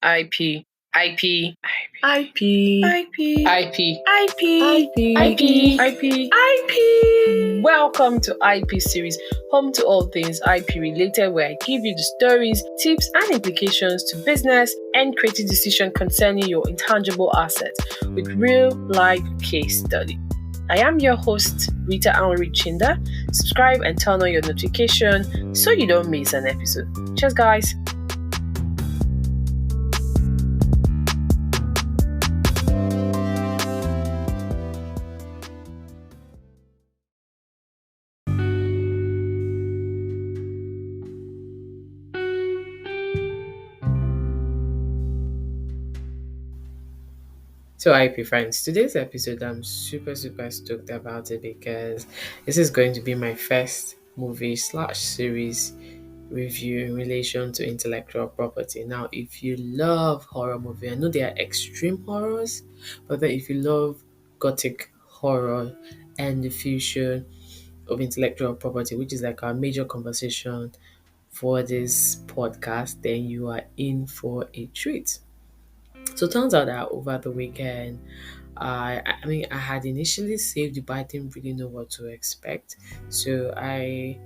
IP, IP, IP, IP, IP, IP, IP, IP, IP. Welcome to IP series, home to all things IP related, where I give you the stories, tips, and implications to business and creative decision concerning your intangible assets with real life case study. I am your host, Rita Anri Chinda. Subscribe and turn on your notification so you don't miss an episode. Cheers, guys. So, IP friends, today's episode I'm super stoked about it because this is going to be my first movie slash series review in relation to intellectual property. Now, if you love horror movie, I know they are extreme horrors, but then if you love gothic horror and the fusion of intellectual property, which is like our major conversation for this podcast, then you are in for a treat. So it turns out that over the weekend, I had initially saved it, but I didn't really know what to expect. So I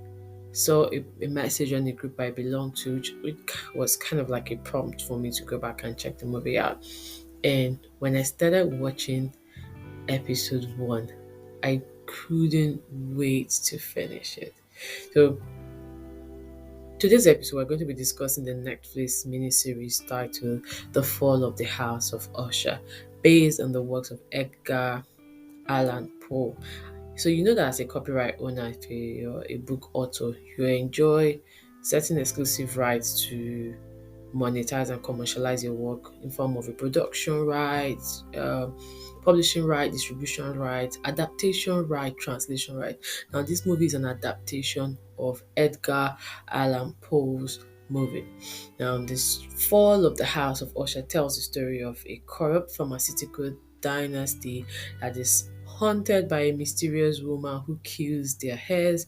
saw a message on the group I belong to, which was kind of like a prompt for me to go back and check the movie out. And when I started watching episode one, I couldn't wait to finish it. So today's episode, we're going to be discussing the Netflix miniseries titled The Fall of the House of Usher, based on the works of Edgar Allan Poe. So you know that as a copyright owner, if you're a book author, you enjoy certain exclusive rights to monetize and commercialize your work in form of a production rights, publishing right, distribution right, adaptation right, translation right. Now, this movie is an adaptation of Edgar Allan Poe's movie. Now, this Fall of the House of Usher tells the story of a corrupt pharmaceutical dynasty that is haunted by a mysterious woman who kills their heirs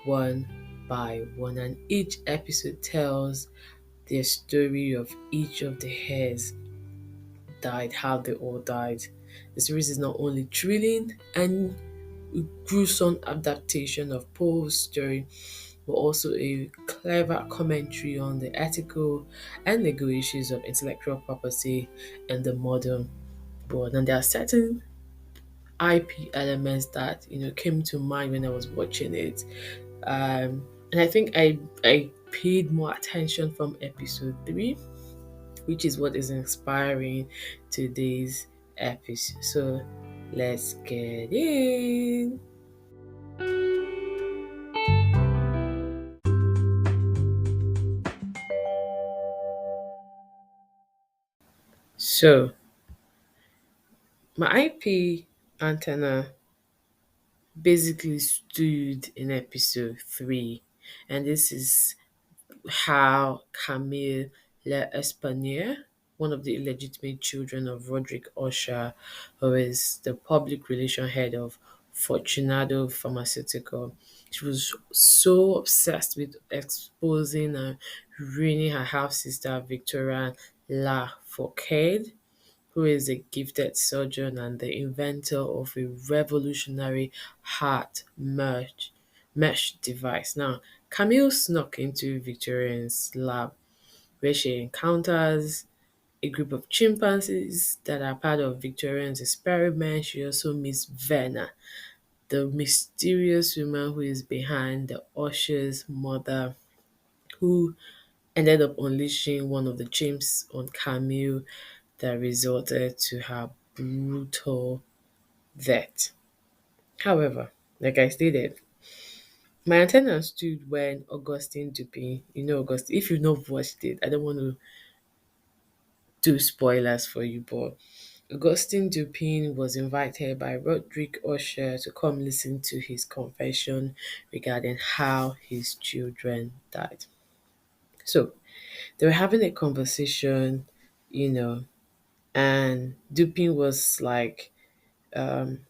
one by one, and each episode tells the story of each of the heirs died, how they all died. The series is not only thrilling and gruesome adaptation of Poe's story, but also a clever commentary on the ethical and legal issues of intellectual property in the modern world. And there are certain IP elements that came to mind when I was watching it, and I think I paid more attention from episode three, which is what is inspiring today's episode. So let's get in. So my IP antenna basically stood in episode three, and this is how Camille L'Espanaye, one of the illegitimate children of Roderick Usher, who is the public relation head of Fortunato pharmaceutical. She was so obsessed with exposing and ruining her half sister Victoria La Fourcade, who is a gifted surgeon and the inventor of a revolutionary heart mesh device. Now, Camille snuck into Victorian's lab where she encounters a group of chimpanzees that are part of Victorian's experiment. She also meets Verna, the mysterious woman who is behind the Usher's mother, who ended up unleashing one of the chimps on Camille that resulted to her brutal death. However, like I stated, my antenna stood when Augustine Dupin, Augustine, if you've not watched it, I don't want to do spoilers for you, but Augustine Dupin was invited by Roderick Usher to come listen to his confession regarding how his children died. So they were having a conversation, you know, and Dupin was like, um,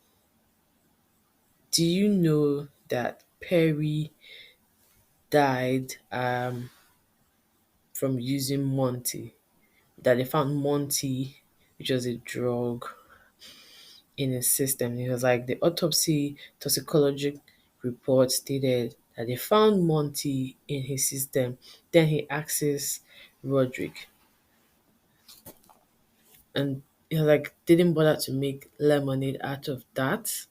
do you know that Perry died from using Monty? that they found Monty, which was a drug, in his system. It was like the autopsy toxicology report stated that they found Monty in his system. Then he asks Roderick, and he was like didn't bother to make lemonade out of that,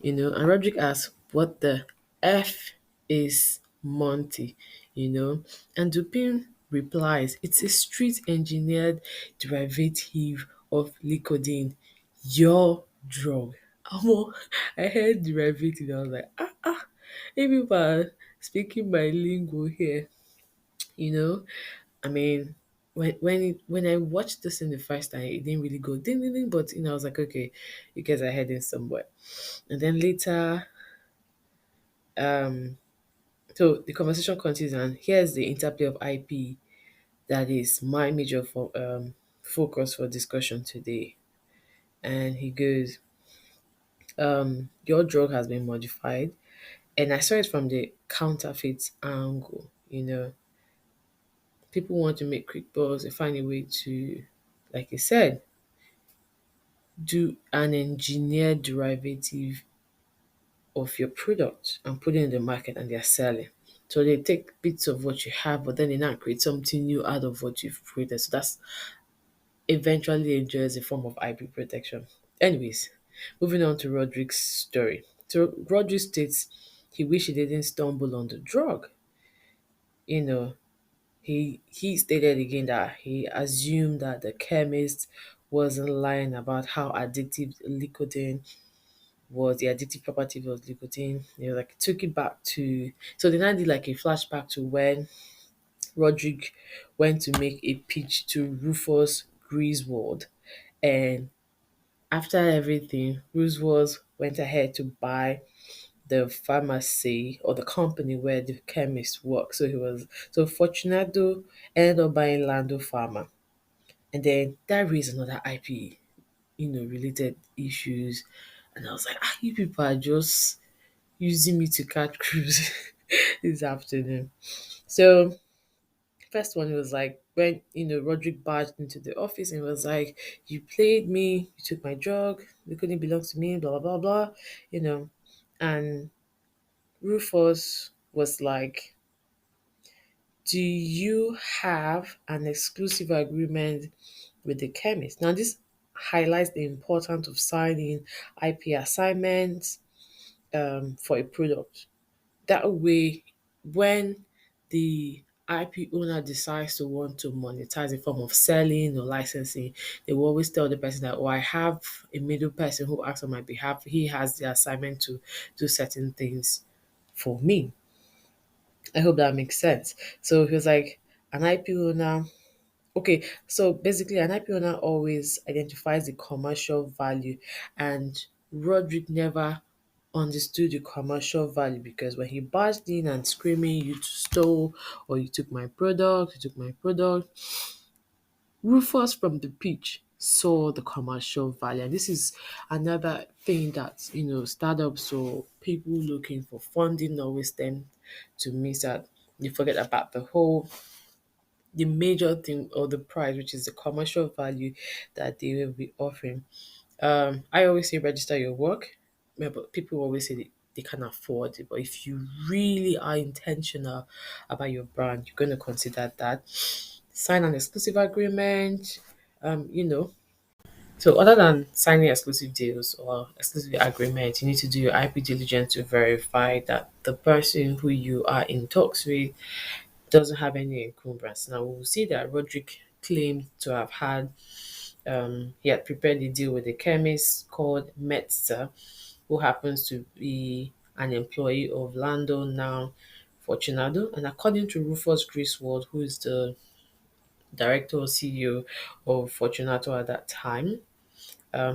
And Roderick asks, "What the f is Monty?" And Dupin replies, "It's a street engineered derivative of Licodeine, your drug." Omo, I heard derivative. I was like, if people are speaking my lingo here, you know. I mean, when I watched this in the first time, it didn't really go ding ding ding, but I was like, okay, you guys are heading somewhere. And then later, um, so the conversation continues, and here's the interplay of IP that is my major focus for discussion today. And he goes, your drug has been modified, and I saw it from the counterfeit angle. People want to make quick bucks. They find a way to, like I said, do an engineered derivative of your product and put it in the market, and they're selling. So they take bits of what you have, but then they now create something new out of what you've created. So that's eventually enjoys a form of IP protection. Anyways, moving on to Roderick's story. So Roderick states he wished he didn't stumble on the drug. You know, he stated again that he assumed that the chemist wasn't lying about how addictive nicotine was, the addictive property of nicotine. Like took it back to, so they now did like a flashback to when Roderick went to make a pitch to Rufus Griswold, and after everything, Griswold went ahead to buy the pharmacy or the company where the chemist worked. So Fortunato ended up buying Lando Pharma. And then that raised another IP, related issues. And I was like, you people are just using me to catch cruise this afternoon. So first one was like when Roderick barged into the office and was like, "You played me, you took my drug, it couldn't belong to me, blah blah blah blah," you know. And Rufus was like, "Do you have an exclusive agreement with the chemist?" Now this highlights the importance of signing IP assignments for a product. That way, when the IP owner decides to want to monetize a form of selling or licensing, they will always tell the person that, "Oh, I have a middle person who acts on my behalf. He has the assignment to do certain things for me." I hope that makes sense. So he was like, an IP owner. Okay, so basically, an IP owner always identifies the commercial value, and Roderick never understood the commercial value because when he barged in and screaming, "You stole," or "You took my product, you took my product," Rufus from the pitch saw the commercial value. And this is another thing that, startups or people looking for funding always tend to miss out. You forget about the major thing or the price, which is the commercial value that they will be offering. I always say register your work, but people always say they can afford it. But if you really are intentional about your brand, you're going to consider that. Sign an exclusive agreement, you know. So other than signing exclusive deals or exclusive agreements, you need to do your IP diligence to verify that the person who you are in talks with doesn't have any encumbrance. Now we'll see that Roderick claimed to have had he had prepared a deal with a chemist called Metzer, who happens to be an employee of Lando, now Fortunato. And according to Rufus Griswold, who is the director or CEO of Fortunato at that time,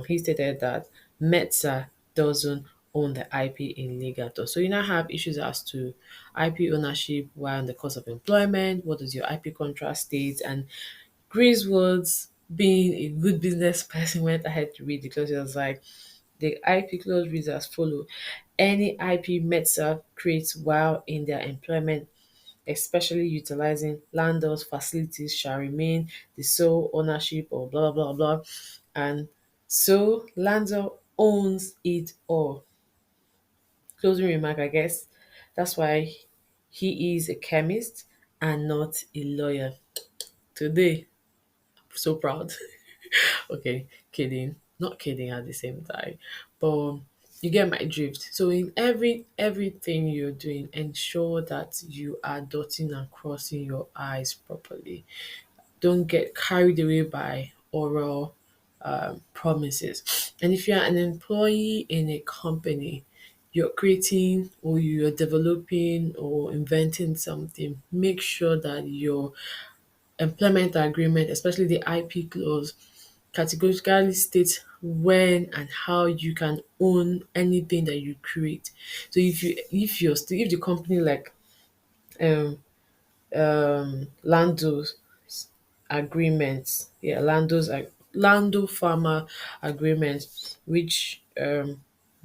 he stated that Metzer doesn't own the IP in legato. So you now have issues as to IP ownership, why on the course of employment, what does your IP contract state, and Griswold's being a good business person went ahead to read the clause. It was like the IP clause reads as follow. Any IP Metzer creates while in their employment especially utilizing landlord's facilities, shall remain the sole ownership or blah blah blah. And so landlord owns it all. Closing remark, I guess. That's why he is a chemist and not a lawyer. Today, so proud. Okay, kidding. Not kidding at the same time. But you get my drift. So in everything you're doing, ensure that you are dotting and crossing your eyes properly. Don't get carried away by oral promises. And if you're an employee in a company, you're creating or you're developing or inventing something, make sure that your employment agreement, especially the IP clause, categorically states when and how you can own anything that you create. So if the company like um Lando's agreements, yeah, Lando Pharma agreement, which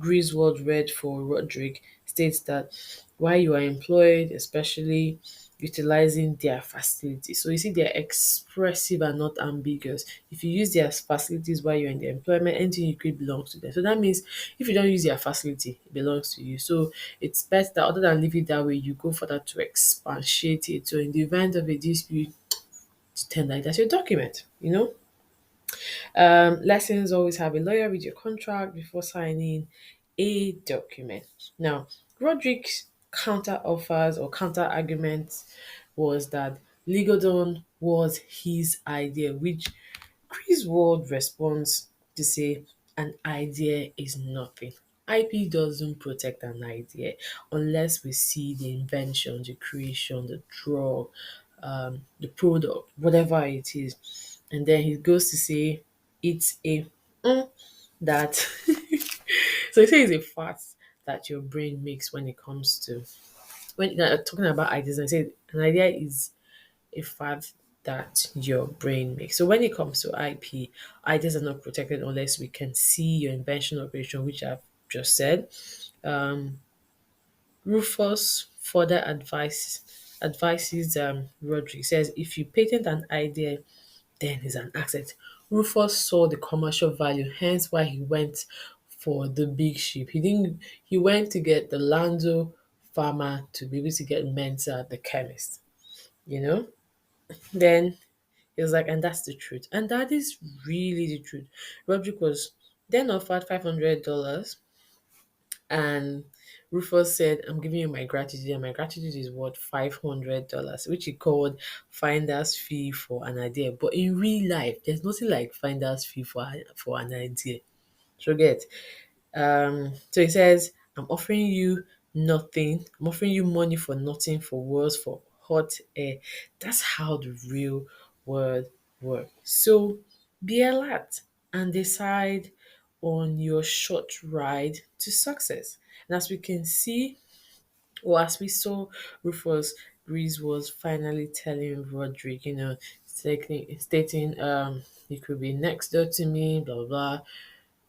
Griswold read for Roderick, states that while you are employed, especially utilizing their facilities. So you see, they're expressive and not ambiguous. If you use their facilities while you're in the employment, anything you create belongs to them. So that means if you don't use their facility, it belongs to you. So it's best that other than leave it that way, you go further to expatiate it. So in the event of a dispute, to tender it as your document. Lessons always have a lawyer read your contract before signing a document. Now, Roderick's counter offers or counter arguments was that Ligodon was his idea, which Griswold responds to say an idea is nothing. IP doesn't protect an idea unless we see the invention, the creation, the drug, the product, whatever it is. And then he goes to say it's a that so he says it's a fact that your brain makes when it comes to when talking about ideas. I say an idea is a fact that your brain makes. So when it comes to IP, ideas are not protected unless we can see your invention or creation, which I've just said. Um, Rufus further advises Roderick says if you patent an idea, then it's an asset. Rufus saw the commercial value, hence why he went for the big ship. He went to get the Lando farmer to be able to get Mensa the chemist, you know? Then he was like, and that's the truth. And that is really the truth. Roderick was then offered $500, and Rufus said, I'm giving you my gratitude, and my gratitude is worth $500, which he called finder's fee for an idea. But in real life, there's nothing like finder's fee for an idea. So get. So he says, I'm offering you nothing. I'm offering you money for nothing, for words, for hot air. That's how the real world works. So be alert and decide on your short ride to success. And as we can see, or as we saw, Rufus Grease was finally telling Roderick, stating, you could be next door to me, blah blah blah.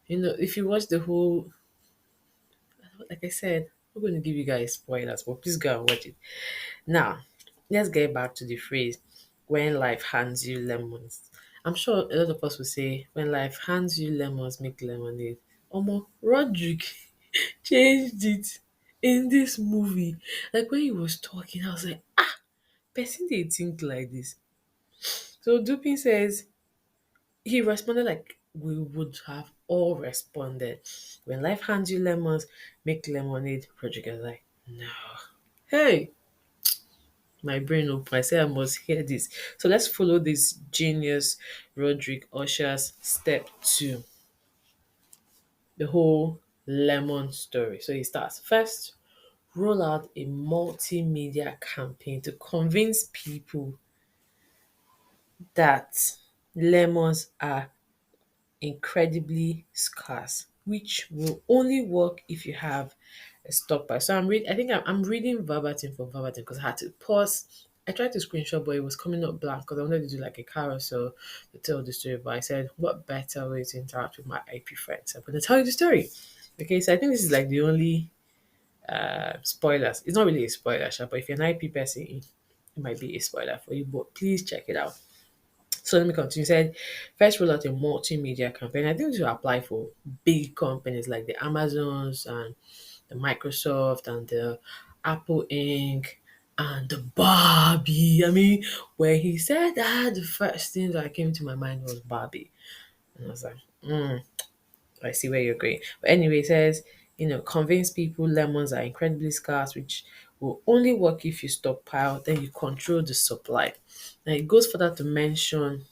If you watch the whole, like I said, we're going to give you guys spoilers, but please go and watch it. Now, let's get back to the phrase, when life hands you lemons. I'm sure a lot of us will say, when life hands you lemons, make lemonade. Omo, Roderick changed it in this movie. Like when he was talking, I was like, person they think like this. So Dupin says, he responded like we would have all responded. When life hands you lemons, make lemonade. Roderick is like, no. Hey, my brain open. I say I must hear this. So let's follow this genius Roderick Usher's step two, the whole lemon story. So he starts first, roll out a multimedia campaign to convince people that lemons are incredibly scarce, which will only work if you have a stockpile. So I'm reading verbatim for verbatim because I had to pause. I tried to screenshot, but it was coming up blank because I wanted to do like a carousel to tell the story. But I said, what better way to interact with my IP friends? I'm going to tell you the story. Okay, so I think this is like the only spoilers. It's not really a spoiler, sha, but if you're an IP person, it might be a spoiler for you, but please check it out. So let me continue. He said, first roll out a multimedia campaign. I think this will apply for big companies like the Amazons and the Microsoft and the Apple Inc. and the Barbie. I mean, when he said that, the first thing that came to my mind was Barbie. And I was like, I see where you're going. But anyway, it says, convince people lemons are incredibly scarce, which will only work if you stockpile, then you control the supply. Now it goes further to mention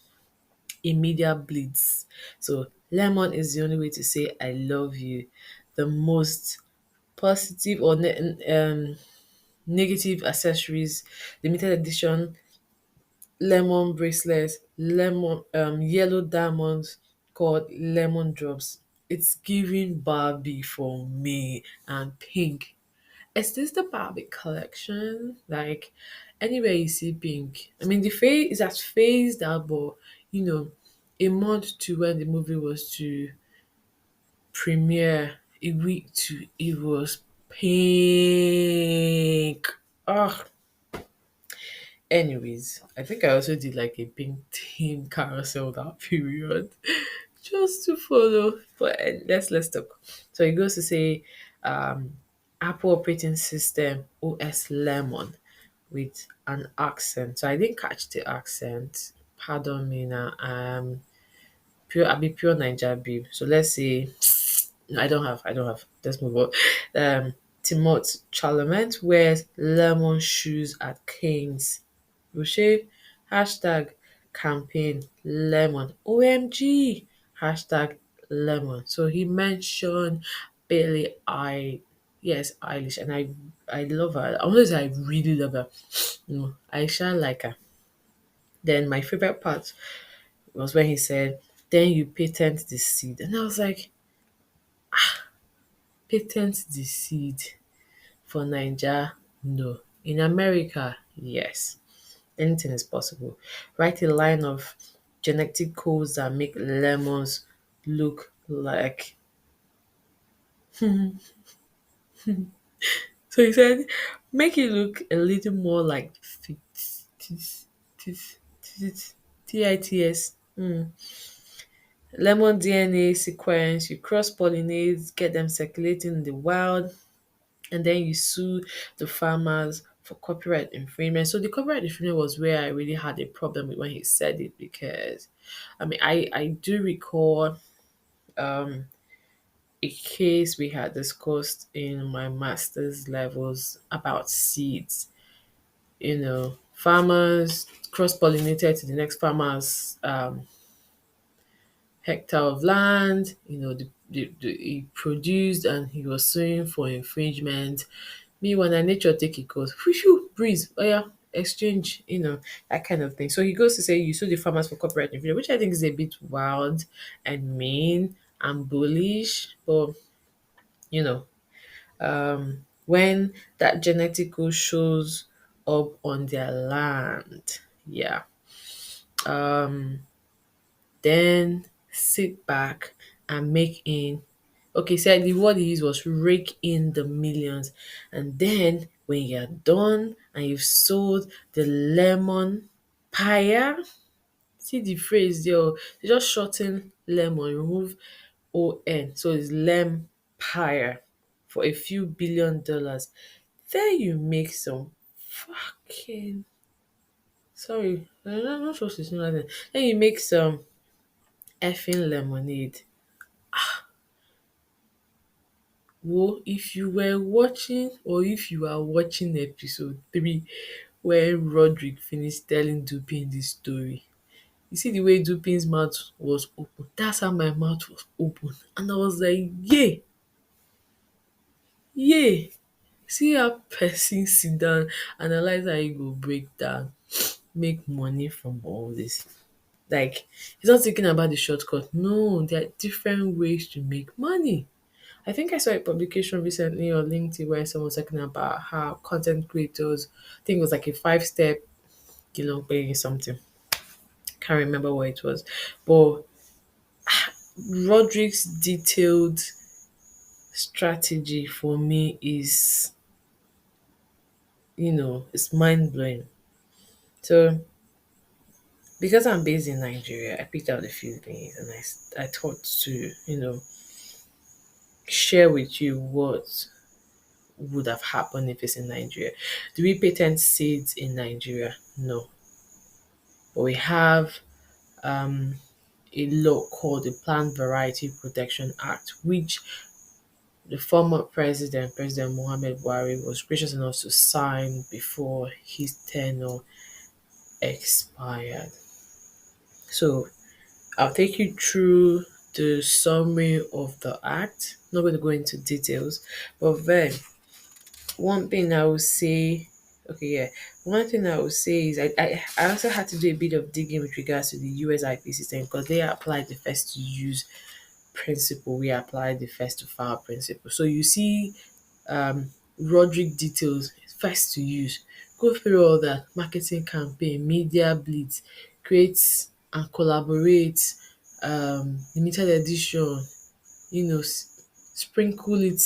immediate bleeds. So lemon is the only way to say I love you. The most positive or negative accessories, limited edition lemon bracelets, lemon yellow diamonds called lemon drops. It's giving Barbie for me and pink. Is this the Barbie collection? Like anywhere you see pink. I mean the face is as phased out, but you know, a month to when the movie was to premiere, a week to it was pink. Ah, anyways, I think I also did like a pink theme carousel that period just to follow. But let's talk. So he goes to say, Apple operating system OS Lemon with an accent. So I didn't catch the accent. Pardon me now. I be pure Niger babe. So let's say no, I don't have. Let's move on. Timot Chalamet wears lemon shoes at Kings. Rocher, hashtag campaign lemon. OMG, hashtag lemon. So he mentioned Billie yes, Eilish, and I love her. Honestly, I really love her. I shall like her. Then my favorite part was when he said, "Then you patent the seed," and I was like, "Patent the seed for Niger? No. In America, yes." Anything is possible. Write a line of genetic codes that make lemons look like. So he said, make it look a little more like TITS. Lemon DNA sequence, you cross pollinate, get them circulating in the wild, and then you sue the farmers for copyright infringement. So the copyright infringement was where I really had a problem with when he said it because I mean I do recall um a case we had discussed in my master's levels about seeds. Farmers cross pollinated to the next farmer's hectare of land, he produced and he was suing for infringement. Me, when I nature take it goes, whew, breeze, oh yeah, exchange, that kind of thing. So he goes to say you sue the farmers for copyright infringement, which I think is a bit wild and mean and bullish. But you know, when that genetic code shows up on their land, yeah, um, then sit back and make in. Okay, so the word he used was rake in the millions. And then when you're done and you've sold the lemon pie, see the phrase there, they just shorten lemon, remove ON. So it's lempire for a few $billion. Then you make some fucking sorry, I'm not supposed to say that. Then you make some effing lemonade. Well, if you were watching or if you are watching episode 3 where Roderick finished telling Dupin this story, you see the way Dupin's mouth was open. That's how my mouth was open. And I was like, yeah, yeah. See how person sit down, analyze how you go break down, make money from all this. Like, he's not thinking about the shortcut. No, there are different ways to make money. I think I saw a publication recently on LinkedIn where someone was talking about how content creators, I think it was like a 5 step, paying something. Can't remember what it was. But Roderick's detailed strategy for me is, it's mind blowing. So because I'm based in Nigeria, I picked out a few things and I thought to, share with you what would have happened if it's in Nigeria. Do we patent seeds in Nigeria? No. But we have um, a law called the Plant Variety Protection Act, which the former president, President Mohamed Buhari, was gracious enough to sign before his tenure expired. So I'll take you through the summary of the act. Not going to go into details, but then one thing I would say, okay, yeah, one thing I would say is I also had to do a bit of digging with regards to the US IP system because they applied the first to use principle, we applied the first to file principle. So you see, Roderick details first to use. Go through all that marketing campaign, media blitz, create and collaborate, limited edition, sprinkle it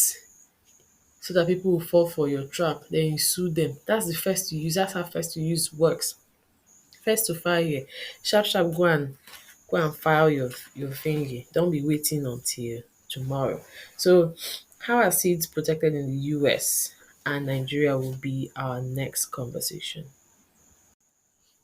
so that people will fall for your trap. Then you sue them. That's the first to use. That's how first to use works. First to file here. Sharp sharp go and file your thingy. Don't be waiting until tomorrow. So how are seeds protected in the US and Nigeria will be our next conversation.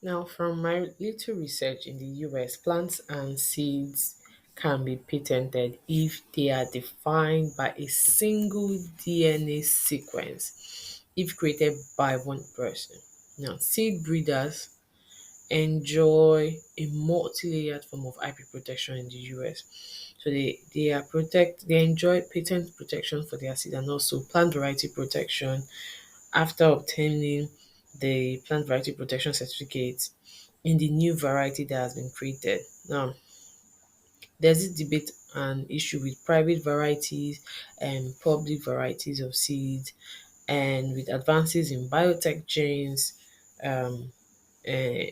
Now, from my little research in the US, plants and seeds can be patented if they are defined by a single DNA sequence, if created by one person. Now, seed breeders enjoy a multi-layered form of IP protection in the US. So they enjoy patent protection for their seed and also plant variety protection after obtaining the plant variety protection certificate in the new variety that has been created. Now, there's this debate and issue with private varieties and public varieties of seeds, and with advances in biotech genes, um, uh,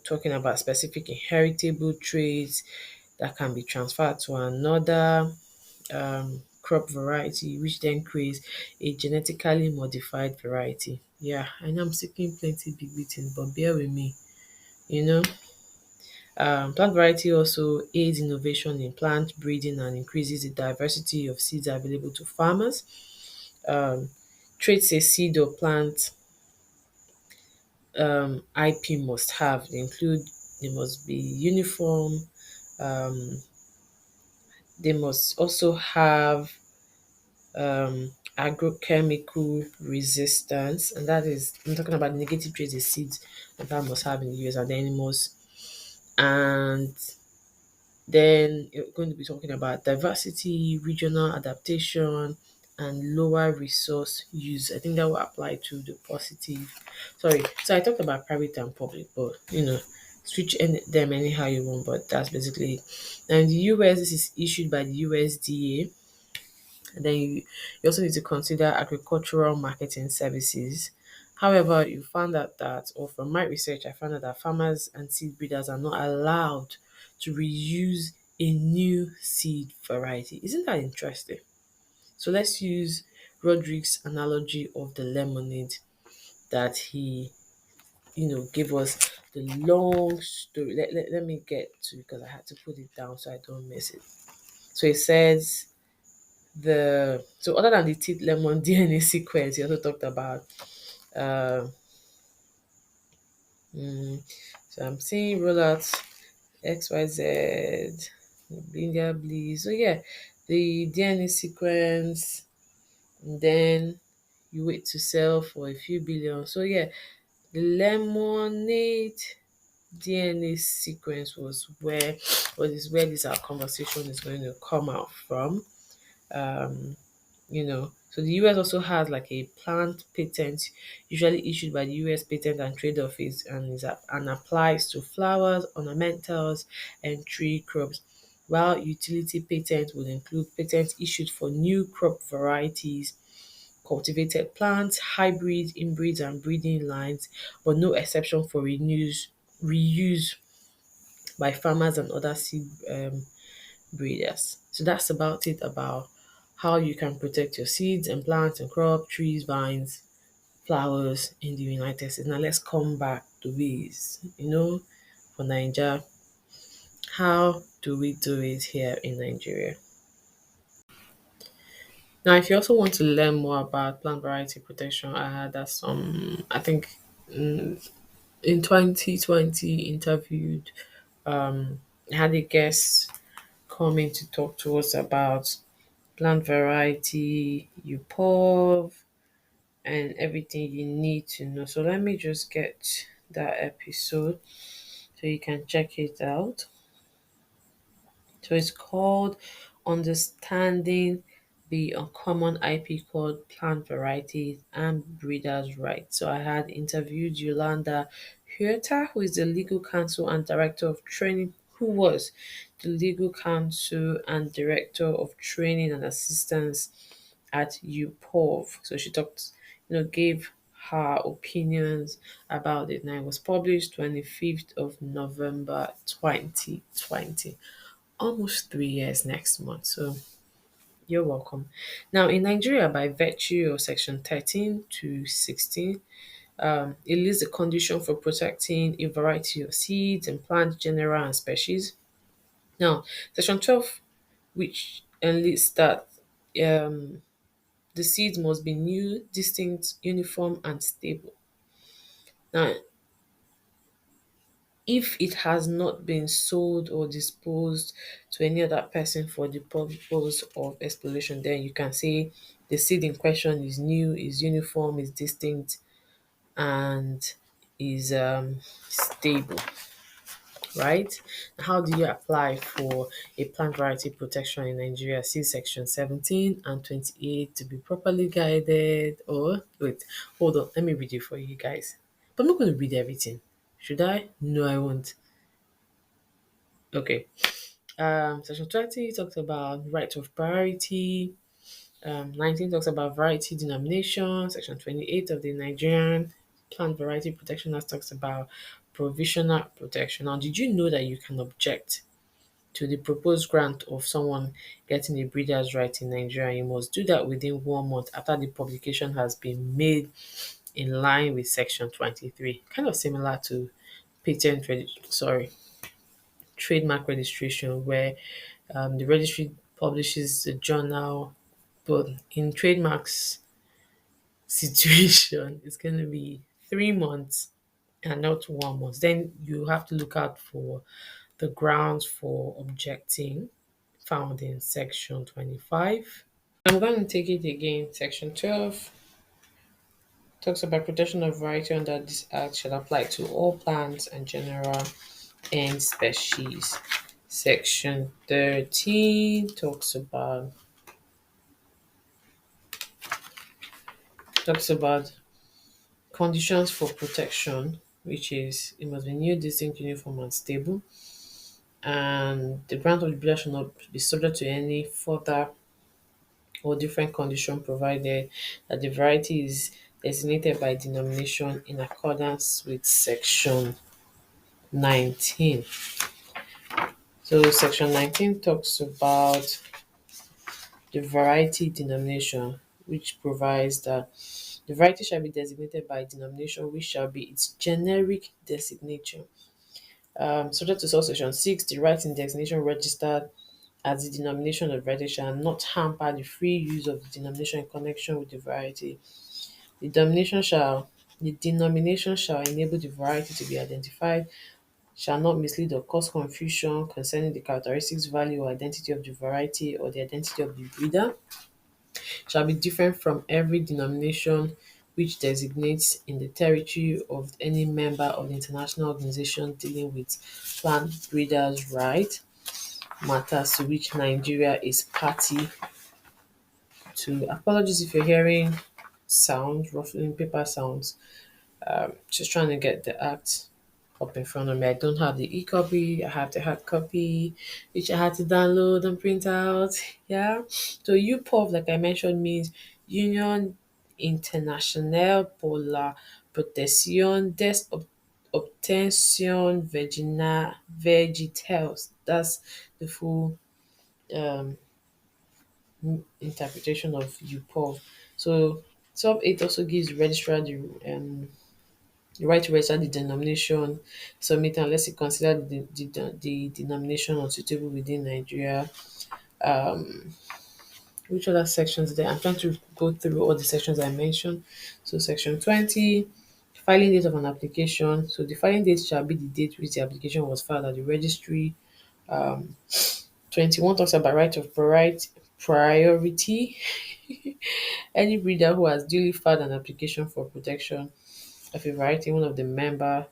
talking about specific inheritable traits that can be transferred to another crop variety, which then creates a genetically modified variety. Yeah, I know I'm speaking plenty big meetings, but bear with me. You know, plant variety also aids innovation in plant breeding and increases the diversity of seeds available to farmers. Um, Traits a seed or plant IP must have they include they must be uniform. Um, they must also have agrochemical resistance, and that is I'm talking about negative traits the seeds that must have in the US and the animals. And then you're going to be talking about diversity, regional adaptation, and lower resource use. I think that will apply to the positive. Sorry, so I talked about private and public, but switch them anyhow you want. But that's basically it. Now in the US, this is issued by the USDA. And then you also need to consider agricultural marketing services. However, you found out that, or from my research, I found out that farmers and seed breeders are not allowed to reuse a new seed variety. Isn't that interesting? So let's use Roderick's analogy of the lemonade that he, gave us the long story. Let me get to because I had to put it down so I don't miss it. So it says other than the teeth lemon DNA sequence, he also talked about uh, mm, so I'm seeing rollouts XYZ, India Bliss. So yeah, the DNA sequence, and then you wait to sell for a few billion. So yeah, the lemonade DNA sequence is where this our conversation is going to come out from. um so the US also has like a plant patent usually issued by the US Patent and Trade Office and applies to flowers, ornamentals, and tree crops, while utility patent will include patents issued for new crop varieties, cultivated plants, hybrids, inbreeds, and breeding lines, but no exception for reuse by farmers and other seed breeders. So that's about it about how you can protect your seeds and plants and crop, trees, vines, flowers in the United States. Now let's come back do we, for Nigeria, how do we do it here in Nigeria? Now, if you also want to learn more about plant variety protection, I had that I think mm, in 2020 interviewed, I had a guest coming to talk to us about plant variety, UPOV, and everything you need to know. So let me just get that episode so you can check it out. So it's called Understanding the Uncommon IP Code Plant Varieties and Breeders' Rights. So I had interviewed Yolanda Huerta, who is the legal counsel and director of training, who was the legal counsel and director of training and assistance at UPOV. So she talked, gave her opinions about it. Now it was published 25th of November 2020, almost 3 years next month. So you're welcome. Now, in Nigeria, by virtue of Section 13 to 16, it lists the condition for protecting a variety of seeds and plant genera and species. Now, Section 12, which enlists that um, the seeds must be new, distinct, uniform, and stable. Now, if it has not been sold or disposed to any other person for the purpose of exploration, then you can say the seed in question is new, is uniform, is distinct, and is stable, right? How do you apply for a plant variety protection in Nigeria? See section 17 and 28 to be properly guided. Or wait, hold on, let me read it for you guys. But I'm not going to read everything. Should I? No, I won't. Okay. Section 20 talks about right of priority. 19 talks about variety denomination. Section 28 of the Nigerian Plant Variety Protection Act talks about provisional protection. Now, did you know that you can object to the proposed grant of someone getting a breeder's right in Nigeria? You must do that within 1 month after the publication has been made in line with Section 23. Kind of similar to trademark registration, where the registry publishes the journal, but in trademarks situation, it's going to be 3 months and not 1 month. Then you have to look out for the grounds for objecting found in section 25. I'm going to take it again. Section 12 talks about protection of variety under this act shall apply to all plants and genera and species. Section 13 talks about conditions for protection, which is it must be new, distinct, uniform, and stable. And the grant of the breeder shall not be subject to any further or different condition provided that the variety is designated by denomination in accordance with section 19. So section 19 talks about the variety denomination, which provides that the variety shall be designated by denomination which shall be its generic designation. Subject to subsection 6, the right in designation registered as the denomination of variety shall not hamper the free use of the denomination in connection with the variety. The denomination shall enable the variety to be identified, shall not mislead or cause confusion concerning the characteristics, value, or identity of the variety or the identity of the breeder, shall be different from every denomination which designates in the territory of any member of the international organization dealing with plant breeders' right, matters to which Nigeria is party to. Apologies if you're hearing sound, ruffling paper sounds. Just trying to get the act up in front of me. I don't have the e-copy. I have the hard copy, which I had to download and print out. Yeah. So UPOV, like I mentioned, means Union Internationale pour la Protection des Obtentions Végétales. That's the full um, interpretation of UPOV. So sub 8 also gives registrar the The right to register the denomination, submit unless it consider the denomination unsuitable within Nigeria. Um, which other sections there? I'm trying to go through all the sections I mentioned. So section 20, filing date of an application. So the filing date shall be the date which the application was filed at the registry. Um, 21 talks about right of priority. Any breeder who has duly filed an application for protection of a variety, one of the member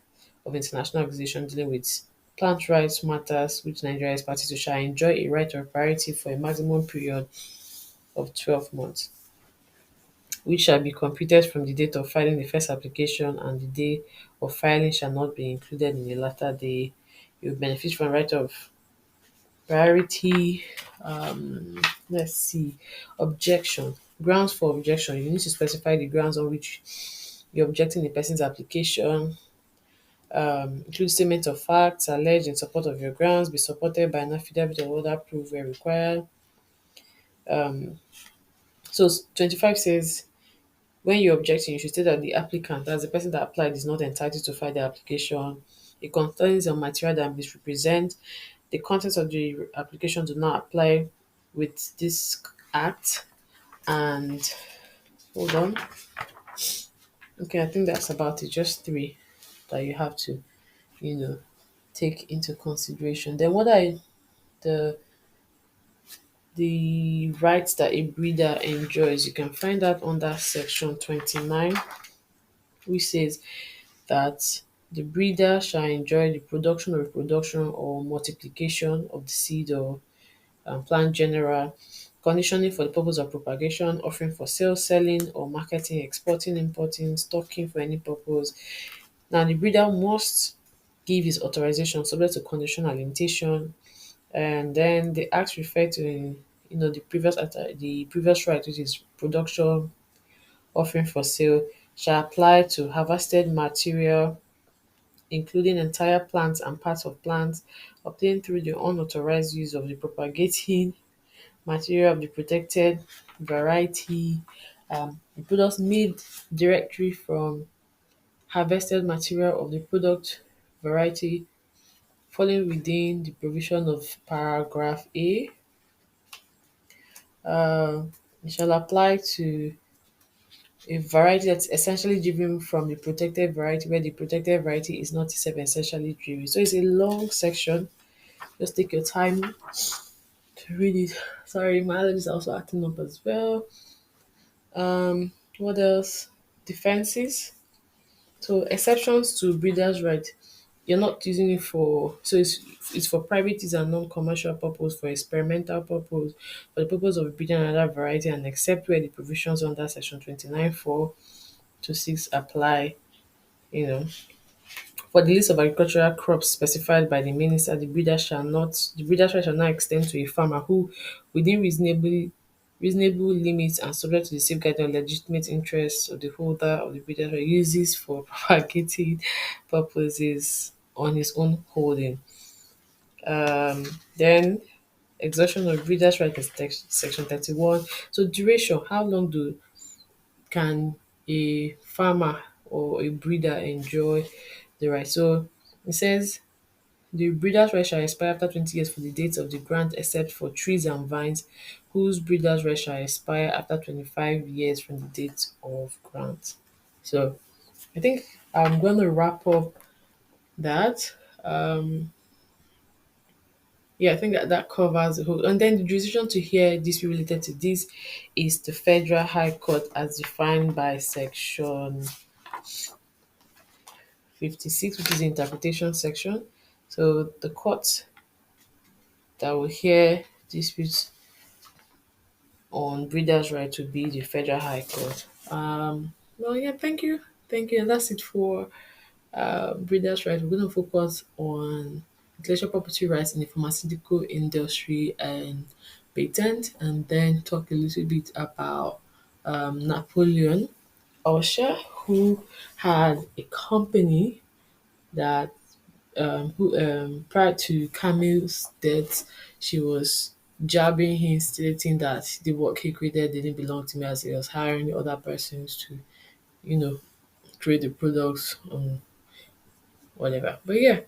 of international organization dealing with plant rights matters, which Nigeria is party to, shall enjoy a right of priority for a maximum period of 12 months, which shall be computed from the date of filing the first application, and the day of filing shall not be included in the latter day. You will benefit from right of priority. Let's see. Objection. Grounds for objection. You need to specify the grounds on which you're objecting the person's application. Include statement of facts alleged in support of your grounds, be supported by an affidavit or other proof where required. Um, so 25 says when you're objecting, you should state that the applicant, that's the person that applied, is not entitled to file the application. It contains a material that misrepresent the contents of the application do not apply with this act. And hold on. Okay, I think that's about it. Just three that you have to, you know, take into consideration. Then what are the the rights that a breeder enjoys? You can find that under section 29, which says that the breeder shall enjoy the production or reproduction or multiplication of the seed or plant general, conditioning for the purpose of propagation, offering for sale, selling or marketing, exporting, importing, stocking for any purpose. Now the breeder must give his authorization subject to condition and limitation. And then the acts refer to the previous right, which is production, offering for sale, shall apply to harvested material, including entire plants and parts of plants obtained through the unauthorized use of the propagating material of the protected variety. The products made directly from harvested material of the product variety falling within the provision of paragraph A. Uh, it shall apply to a variety that's essentially driven from the protected variety where the protected variety is not itself essentially driven. So it's a long section. Just take your time to read it. Sorry, my allergies is also acting up as well. What else? Defenses. So exceptions to breeders' right. You're not using it for it's for private use and non-commercial purpose, for experimental purpose, for the purpose of breeding another variety, and except where the provisions under section 29 4 to 6 apply. You know, for the list of agricultural crops specified by the minister, the breeder's right shall not extend to a farmer who, within reasonable limits and subject to the safeguarding of legitimate interests of the holder of the breeder's right, uses for propagating purposes on his own holding. Then exhaustion of breeder's right is section 31. So duration, how long do can a farmer or a breeder enjoy the right? So it says the breeder's right shall expire after 20 years for the date of the grant, except for trees and vines, whose breeder's right shall expire after 25 years from the date of grant. So I think I'm going to wrap up that. Um, yeah, I think that covers the whole. And then the jurisdiction to hear dispute related to this is the Federal High Court as defined by Section 56, which is the interpretation section. So the court that will hear disputes on breeders' right to be the Federal High Court. Well, yeah, thank you. Thank you. And that's it for breeders' right. We're going to focus on intellectual property rights in the pharmaceutical industry and patent, and then talk a little bit about Napoleon Usher, who had a company that who prior to Camille's death, she was jabbing him, stating that the work he created didn't belong to me, as he was hiring other persons to, you know, create the products whatever. But yeah,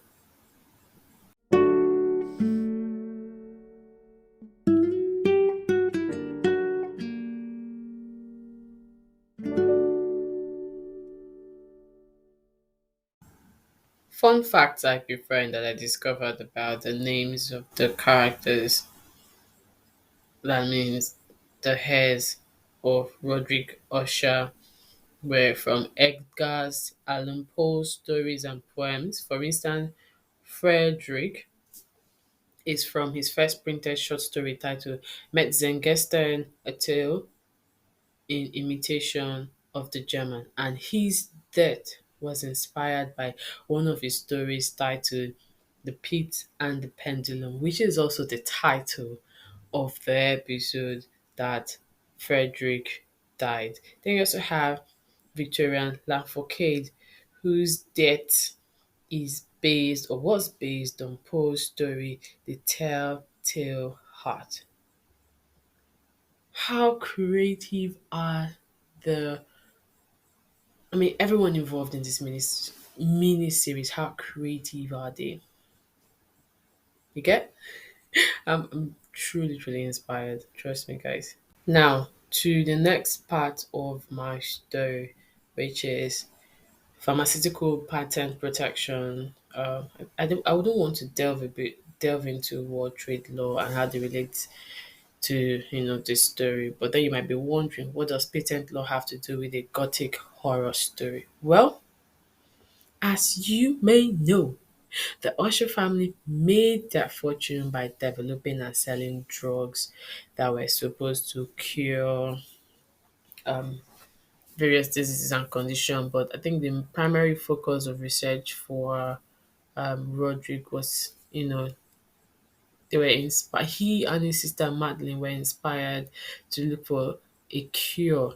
fun facts I prefer and that I discovered about the names of the characters. That means the heirs of Roderick Usher were from Edgar Allan Poe's stories and poems. For instance, Frederick is from his first printed short story titled Metzengestern, a tale in imitation of the German, and his death was inspired by one of his stories titled The Pit and the Pendulum, which is also the title of the episode that Frederick died. Then you also have Victorian Lafourcade, whose death is based or was based on Poe's story, The Telltale Heart. How creative are the everyone involved in this mini series, how creative are they? You get? I'm truly, truly inspired. Trust me, guys. Now, to the next part of my story, which is pharmaceutical patent protection. I wouldn't want to delve into world trade law and how they relate to this story. But then you might be wondering, what does patent law have to do with a gothic horror story? Well, as you may know, the Usher family made their fortune by developing and selling drugs that were supposed to cure um, various diseases and conditions. But I think the primary focus of research for Roderick was, they were inspired. He and his sister Madeline were inspired to look for a cure,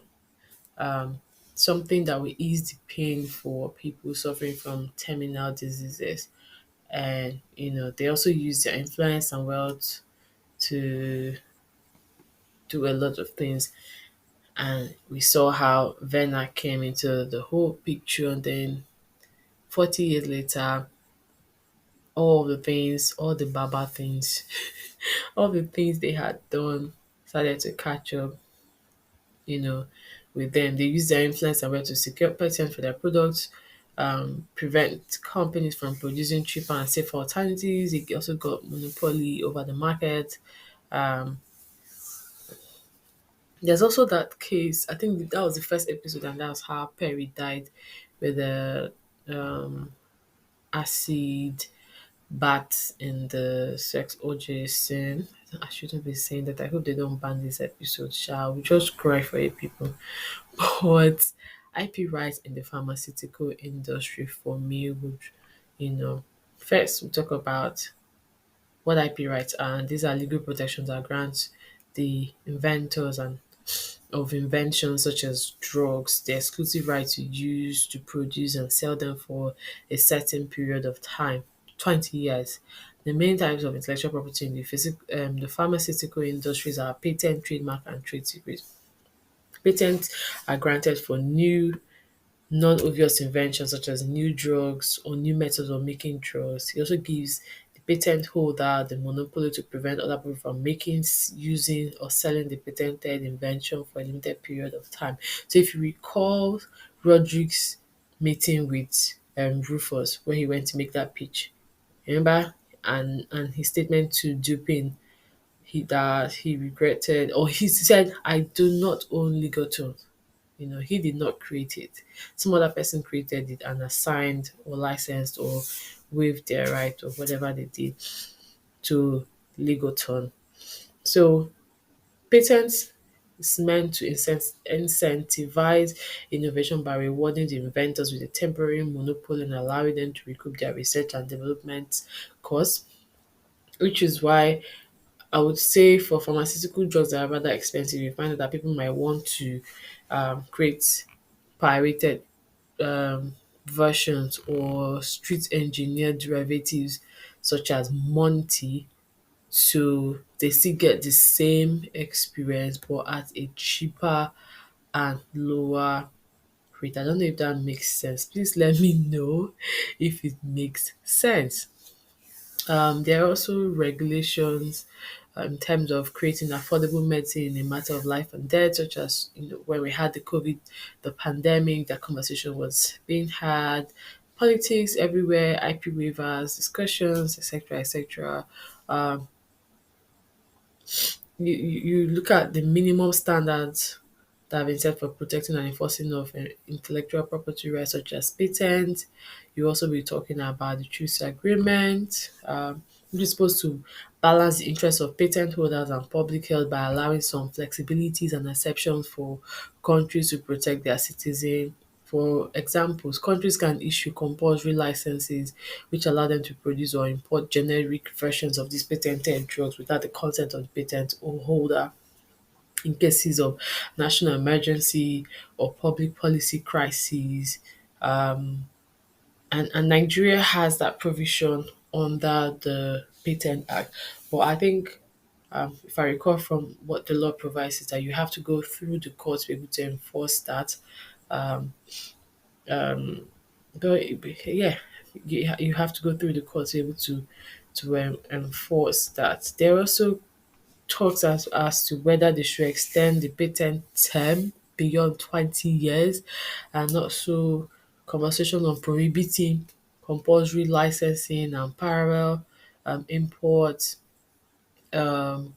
um, something that will ease the pain for people suffering from terminal diseases. And they also use their influence and wealth to do a lot of things. And we saw how Verna came into the whole picture, and then 40 years later, all the things, all the Baba things, all the things they had done started to catch up, you know, with them. They use their influence and wealth to secure patents for their products, prevent companies from producing cheaper and safer alternatives. They also got monopoly over the market. Um, there's also that case, I think that was the first episode, and that's how Perry died with the acid baths in the sex orgy scene. I shouldn't be saying that. I hope they don't ban this episode, shall we just cry for it, people. But IP rights in the pharmaceutical industry for me would, you know, first we talk about what IP rights are. And these are legal protections that grant the inventors and of inventions such as drugs the exclusive right to use, to produce, and sell them for a certain period of time, 20 years. The main types of intellectual property in the pharmaceutical industries are patent, trademark, and trade secrets. Patents are granted for new non-obvious inventions such as new drugs or new methods of making drugs. It also gives the patent holder the monopoly to prevent other people from making, using, or selling the patented invention for a limited period of time. So if you recall Roderick's meeting with Rufus when he went to make that pitch, remember? And his statement to Dupin, he regretted, or he said, "I do not own legal tools." He did not create it. Some other person created it and assigned or licensed or waived their right or whatever they did to Legoton. So patents is meant to incentivize innovation by rewarding the inventors with a temporary monopoly and allowing them to recoup their research and development costs, which is why I would say for pharmaceutical drugs that are rather expensive, you find that people might want to create pirated versions or street engineered derivatives such as Monty, so they still get the same experience but at a cheaper and lower interpret. I don't know if that makes sense. Please let me know if it makes sense. There are also regulations in terms of creating affordable medicine in a matter of life and death, such as when we had the COVID, the pandemic, that conversation was being had. Politics everywhere, IP waivers, discussions, etc., etc. Um, you look at the minimum standards that have been set for protecting and enforcing of intellectual property rights, such as patent. You also be talking about the truce agreement, which is supposed to balance the interests of patent holders and public health by allowing some flexibilities and exceptions for countries to protect their citizens. For examples, countries can issue compulsory licenses which allow them to produce or import generic versions of these patented drugs without the consent of the patent holder in cases of national emergency or public policy crises. Um, and Nigeria has that provision under the Patent Act. But I think, if I recall from what the law provides, is that you have to go through the court to be able to enforce that. Um, um, but yeah, you have to go through the court to be able to enforce that. There are also talks as to whether they should extend the patent term beyond 20 years, and also conversation on prohibiting compulsory licensing and parallel imports, um,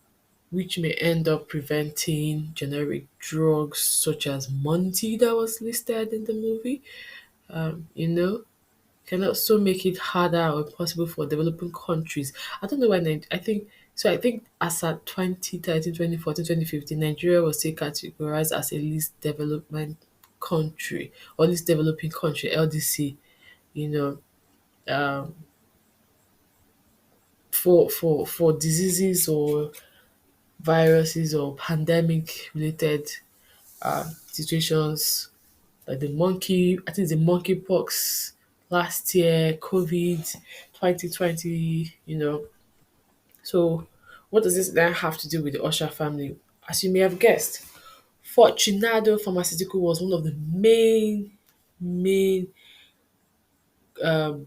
which may end up preventing generic drugs such as Monty that was listed in the movie. You know, can also make it harder or impossible for developing countries. I don't know why. I think so. I think as at 2013, 2014, 2015, Nigeria was still categorized as a least development country or least developing country (LDC). You know, um, for diseases or viruses or pandemic related situations like the monkey. I think the monkeypox last year, COVID, 2020. So, what does this then have to do with the Usher family? As you may have guessed, Fortunato Pharmaceutical was one of the main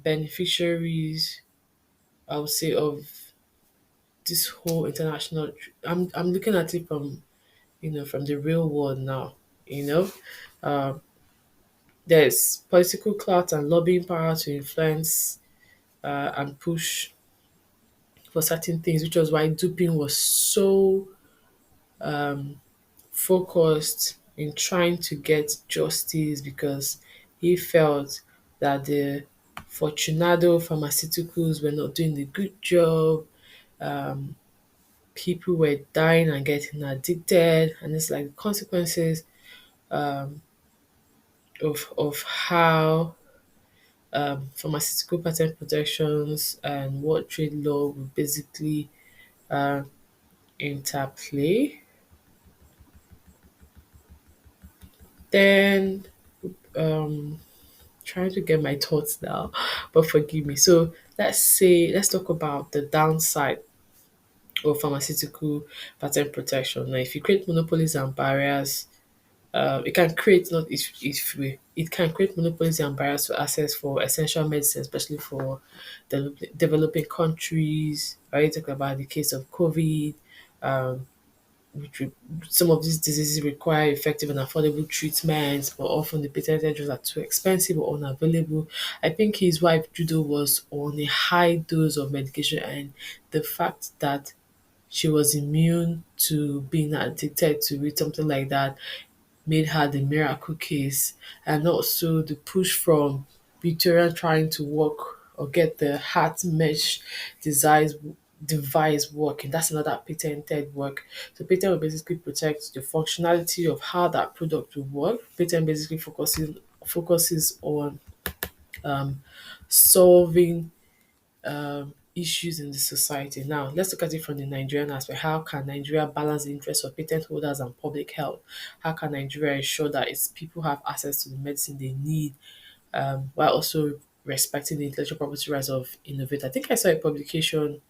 beneficiaries, I would say, of this whole international. I'm looking at it from from the real world now. You know, um, there's political clout and lobbying power to influence and push for certain things, which was why duping was so focused in trying to get justice because he felt that the Fortunato pharmaceuticals were not doing a good job. People were dying and getting addicted, and it's like consequences of how pharmaceutical patent protections and what trade law will basically interplay. Then trying to get my thoughts now, but forgive me. So let's talk about the downside of pharmaceutical patent protection. Now, if you create monopolies and barriers, it can create not if we it can create monopolies and barriers to access for essential medicine, especially for developing countries. Right, talk about the case of COVID. Um, which some of these diseases require effective and affordable treatments, but often the patented drugs are too expensive or unavailable. I think his wife Judo was on a high dose of medication, and the fact that she was immune to being addicted to it, something like that, made her the miracle case. And also the push from Victoria trying to work or get the heart mesh device device working. That's another patented work. So patent will basically protect the functionality of how that product will work. Patent basically focuses on um, solving issues in the society. Now, let's look at it from the Nigerian aspect. How can Nigeria balance the interests of patent holders and public health? How can Nigeria ensure that its people have access to the medicine they need while also respecting the intellectual property rights of innovators? I think I saw a publication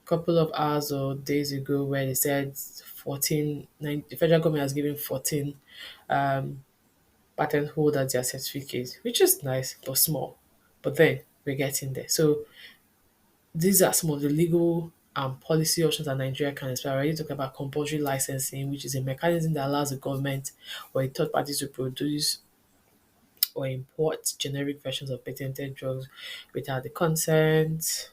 couple of hours or days ago where they said the federal government has given 14 patent holder their certificate, which is nice but small. But then we're getting there. So these are some of the legal and policy options that Nigeria can explore. I already talked about compulsory licensing, which is a mechanism that allows the government or a third party to produce or import generic versions of patented drugs without the consent.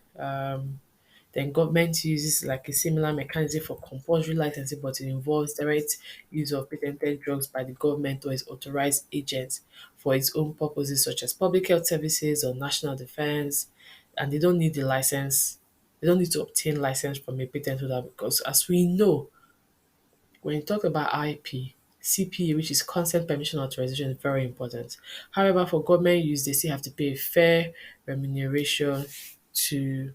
Then government uses like a similar mechanism for compulsory licensing, but it involves direct use of patented drugs by the government or its authorized agents for its own purposes, such as public health services or national defense. And they don't need the license. They don't need to obtain license from a patent holder because, as we know, when you talk about IP, CPA, which is consent, permission, authorization, is very important. However, for government use, they still have to pay a fair remuneration to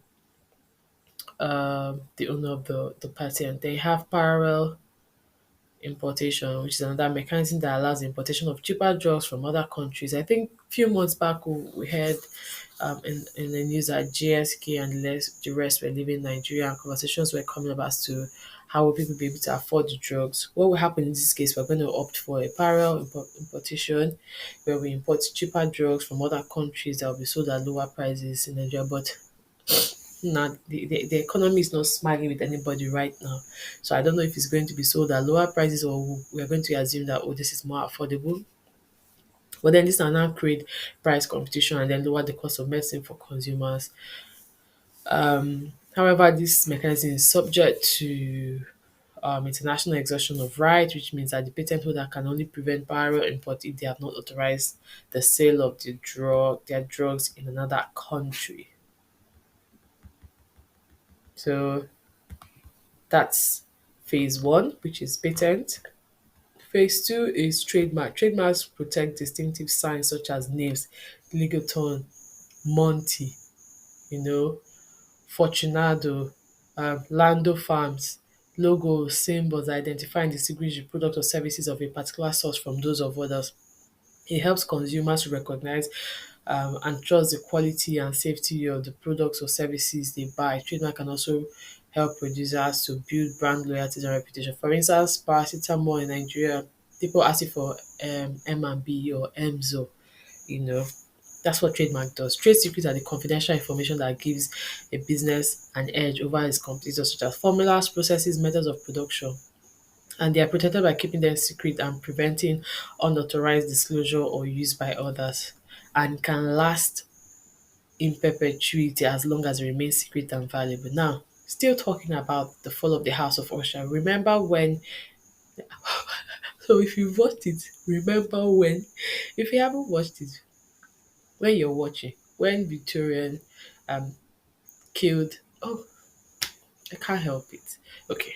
the owner of the patent. They have parallel importation, which is another mechanism that allows the importation of cheaper drugs from other countries. I think a few months back we heard in the news that GSK and the rest were leaving Nigeria, and conversations were coming up as to how will people be able to afford the drugs. What will happen in this case? We're going to opt for a parallel importation where we import cheaper drugs from other countries that will be sold at lower prices in Nigeria. But now the economy is not smiling with anybody right now. So I don't know if it's going to be sold at lower prices or we're going to assume that, oh, this is more affordable. But then this will now create price competition and then lower the cost of medicine for consumers. However, this mechanism is subject to international exhaustion of rights, which means that the patent holder can only prevent parallel import if they have not authorized the sale of their drugs in another country. So that's phase one, which is patent. Phase two is trademark. Trademarks protect distinctive signs such as names, legal tone, Monty, you know, Fortunato, Lando Farms, logos, symbols that identify and distinguish the product or services of a particular source from those of others. It helps consumers to recognize and trust the quality and safety of the products or services they buy. Trademark can also help producers to build brand loyalty and reputation. For instance, paracetamol in Nigeria, people ask it for M&B or Emzo, you know. That's what trademark does. Trade secrets are the confidential information that gives a business an edge over its competitors, such as formulas, processes, methods of production. And they are protected by keeping them secret and preventing unauthorized disclosure or use by others, and can last in perpetuity as long as it remains secret and valuable. Now, still talking about the fall of the House of Usher. Remember when? So if you've watched it, remember when? If you haven't watched it, when you're watching, when Victorian um killed. Oh, I can't help it. Okay,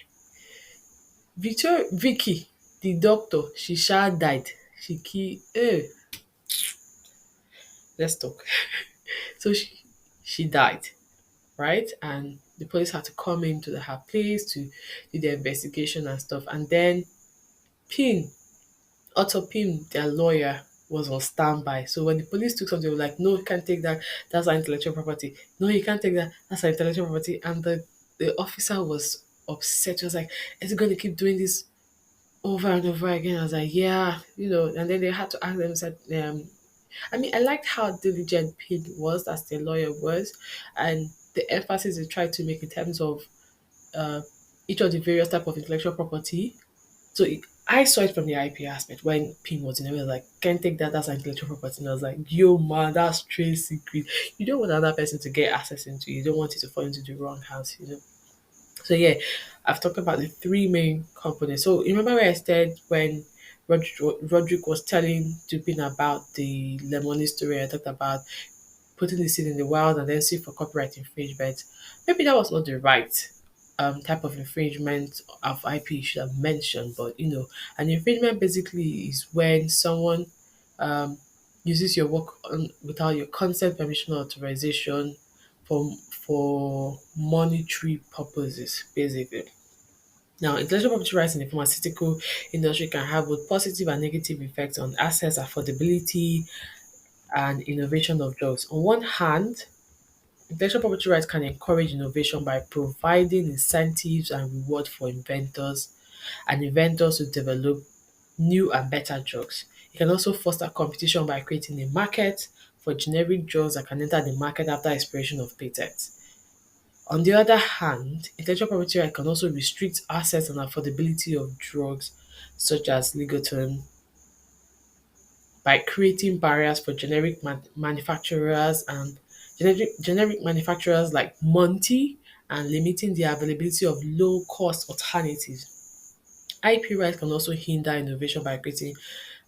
Vicky, the doctor, she died. She killed. Let's talk. So she died, right? And the police had to come into her place to do the investigation and stuff. And then Pin, Otto Pim, their lawyer, was on standby. So when the police took something, they were like, no, you can't take that. That's our intellectual property. No, you can't take that. That's our intellectual property. And the officer was upset. He was like, is it going to keep doing this over and over again? I was like, yeah, and then they had to ask them, said, I mean, I liked how diligent Pete was, as the lawyer was, and the emphasis he tried to make in terms of uh, each of the various type of intellectual property. So I saw it from the IP aspect when Pim was in it, was like, can't take that, that's an intellectual property. And I was like, yo, man, that's trade secret. You don't want another person to get access into it. You don't want it to fall into the wrong hands. So yeah, I've talked about the three main components. So you remember where I said when Roderick was telling Dupin about the Lemonade story, I talked about putting the seed in the wild and then sue for copyright infringement. Maybe that was not the right type of infringement of IP you should have mentioned, but an infringement basically is when someone um, uses your work without your consent, permission, or authorization for monetary purposes, basically. Now, intellectual property rights in the pharmaceutical industry can have both positive and negative effects on access, affordability, and innovation of drugs. On one hand, intellectual property rights can encourage innovation by providing incentives and reward for inventors and inventors to develop new and better drugs. It can also foster competition by creating a market for generic drugs that can enter the market after expiration of patents. On the other hand, intellectual property right can also restrict access and affordability of drugs such as Ligoton by creating barriers for generic manufacturers and generic manufacturers like Monty and limiting the availability of low cost alternatives. IP rights can also hinder innovation by creating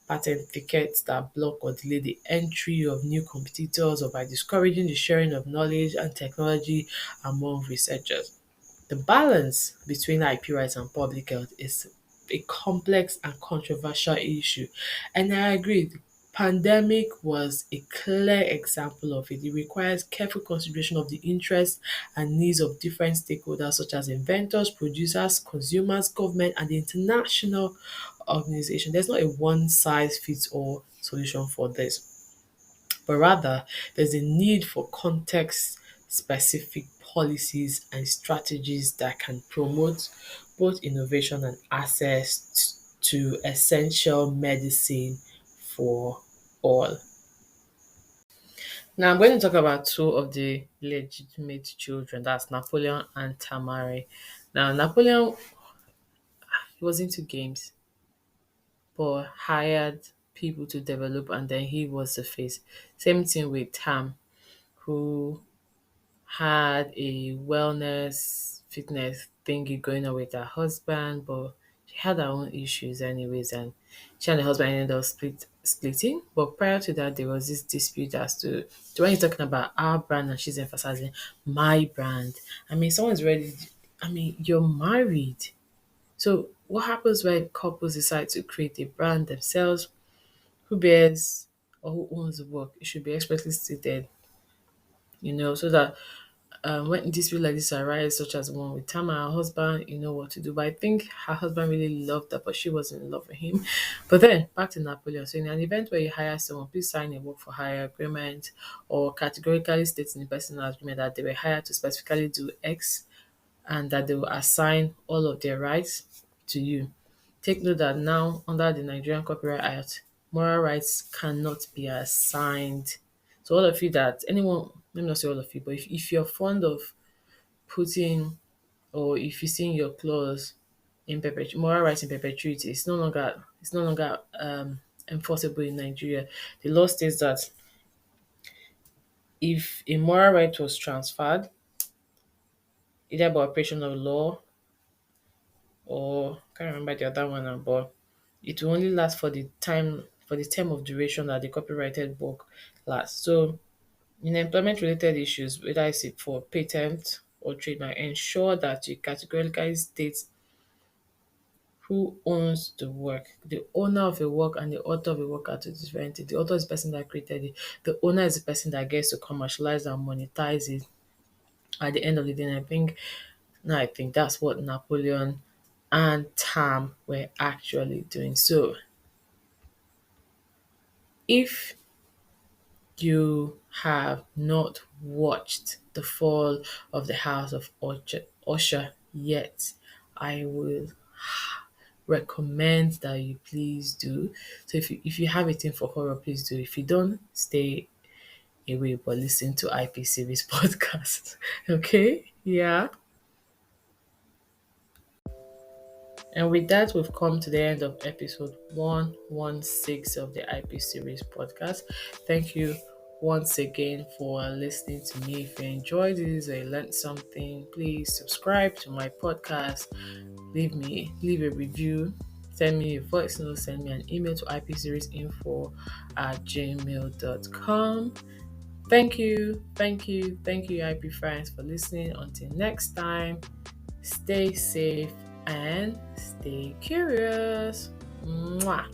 patent thickets that block or delay the entry of new competitors or by discouraging the sharing of knowledge and technology among researchers. The balance between IP rights and public health is a complex and controversial issue. And I agree, the pandemic was a clear example of it. It requires careful consideration of the interests and needs of different stakeholders such as inventors, producers, consumers, government, and the international organization. There's not a one size fits all solution for this, but rather there's a need for context specific policies and strategies that can promote both innovation and access to essential medicine for all. Now I'm going to talk about two of the legitimate children, that's Napoleon and Tamari. Now Napoleon, he was into games but hired people to develop and then he was the face. Same thing with Tam, who had a wellness fitness thingy going on with her husband, but she had her own issues anyways, and she and the husband ended up splitting. But prior to that, there was this dispute as to when you're talking about our brand and she's emphasizing my brand. I mean, someone's ready. I mean, you're married. So what happens when couples decide to create a brand themselves? Who bears or who owns the work? It should be expressly stated, so that when dispute like this arise, such as one with Tama, her husband, you know what to do. But I think her husband really loved her, but she wasn't in love with him. But then back to Napoleon. So in an event where you hire someone, please sign a work for hire agreement or categorically state in the personal agreement that they were hired to specifically do X and that they will assign all of their rights to you. Take note that now under the Nigerian Copyright Act, moral rights cannot be assigned. So all of you that anyone, let me not say all of you, but if you're fond of putting or if you see in your clause in moral rights in perpetuity, it's no longer enforceable in Nigeria. The law states that if a moral right was transferred, either by operation of law or can't remember the other one now, but it will only last for the term of duration that the copyrighted work lasts. So in employment related issues, whether it's for patent or trademark, ensure that you categorically state who owns the work. The owner of a work and the author of a work are two different things. The author is the person that created it. The owner is the person that gets to commercialize and monetize it at the end of the day. And I think that's what Napoleon and Tam were actually doing. So if you have not watched The Fall of the House of Usher yet, I will recommend that you please do. So if you have a thing for horror, please do. If you don't, stay away but listen to IP series podcast. Okay? Yeah. And with that, we've come to the end of episode 116 of the IP series podcast. Thank you once again for listening to me. If you enjoyed this or you learned something, please subscribe to my podcast. Leave a review. Send me a voice note, send me an email to ipseriesinfo@gmail.com. Thank you, IP friends, for listening. Until next time, stay safe and stay curious. Mwah.